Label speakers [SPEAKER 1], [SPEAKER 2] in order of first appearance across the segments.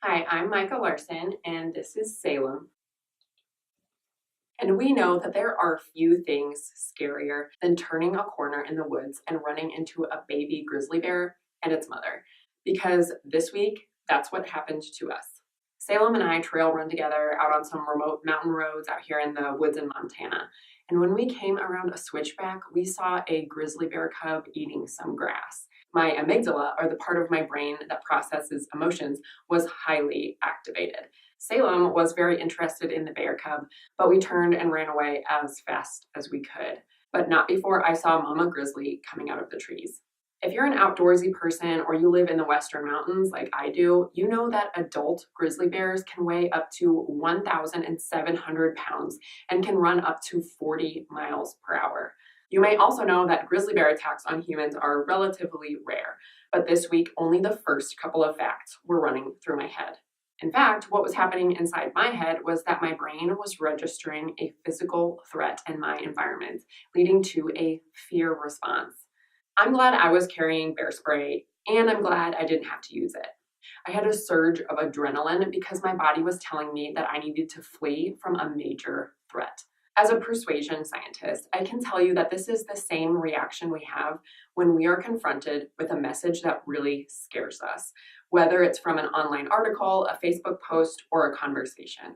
[SPEAKER 1] Hi, I'm Micah Larson, and this is Salem. And we know that there are few things scarier than turning a corner in the woods and running into a baby grizzly bear and its mother. Because this week, that's what happened to us. Salem and I trail run together out on some remote mountain roads out here in the woods in Montana. And when we came around a switchback, we saw a grizzly bear cub eating some grass. My amygdala, or the part of my brain that processes emotions, was highly activated. Salem was very interested in the bear cub, but we turned and ran away as fast as we could. But not before I saw Mama Grizzly coming out of the trees. If you're an outdoorsy person or you live in the Western Mountains like I do, you know that adult grizzly bears can weigh up to 1,700 pounds and can run up to 40 miles per hour. You may also know that grizzly bear attacks on humans are relatively rare, but this week only the first couple of facts were running through my head. In fact, what was happening inside my head was that my brain was registering a physical threat in my environment, leading to a fear response. I'm glad I was carrying bear spray, and I'm glad I didn't have to use it. I had a surge of adrenaline because my body was telling me that I needed to flee from a major threat. As a persuasion scientist, I can tell you that this is the same reaction we have when we are confronted with a message that really scares us, whether it's from an online article, a Facebook post, or a conversation.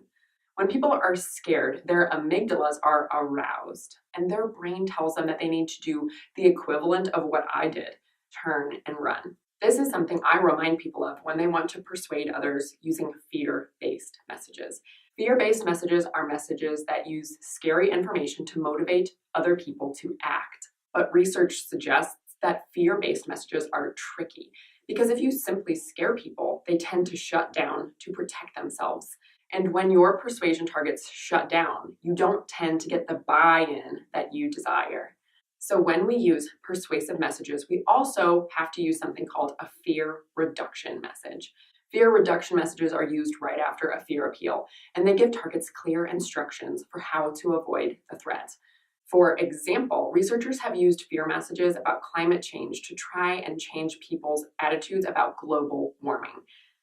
[SPEAKER 1] When people are scared, their amygdalas are aroused, and their brain tells them that they need to do the equivalent of what I did, turn and run. This is something I remind people of when they want to persuade others using fear-based messages. Fear-based messages are messages that use scary information to motivate other people to act. But research suggests that fear-based messages are tricky because if you simply scare people, they tend to shut down to protect themselves. And when your persuasion targets shut down, you don't tend to get the buy-in that you desire. So when we use persuasive messages, we also have to use something called a fear reduction message. Fear reduction messages are used right after a fear appeal, and they give targets clear instructions for how to avoid the threat. For example, researchers have used fear messages about climate change to try and change people's attitudes about global warming.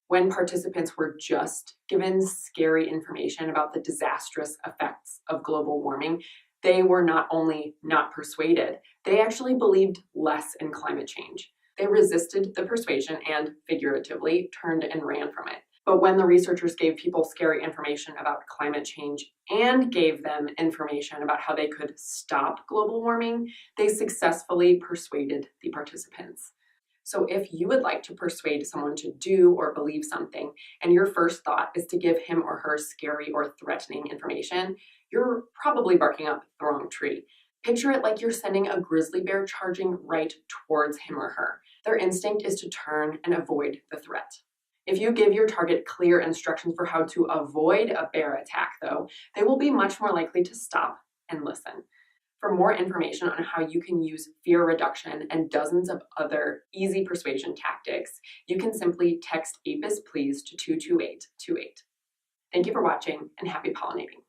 [SPEAKER 1] When participants were just given scary information about the disastrous effects of global warming, they were not only not persuaded, they actually believed less in climate change. They resisted the persuasion and, figuratively, turned and ran from it. But when the researchers gave people scary information about climate change and gave them information about how they could stop global warming, they successfully persuaded the participants. So if you would like to persuade someone to do or believe something, and your first thought is to give him or her scary or threatening information, you're probably barking up the wrong tree. Picture it like you're sending a grizzly bear charging right towards him or her. Their instinct is to turn and avoid the threat. If you give your target clear instructions for how to avoid a bear attack, though, they will be much more likely to stop and listen. For more information on how you can use fear reduction and dozens of other easy persuasion tactics, you can simply text APIS PLEASE to 22828. Thank you for watching and happy pollinating.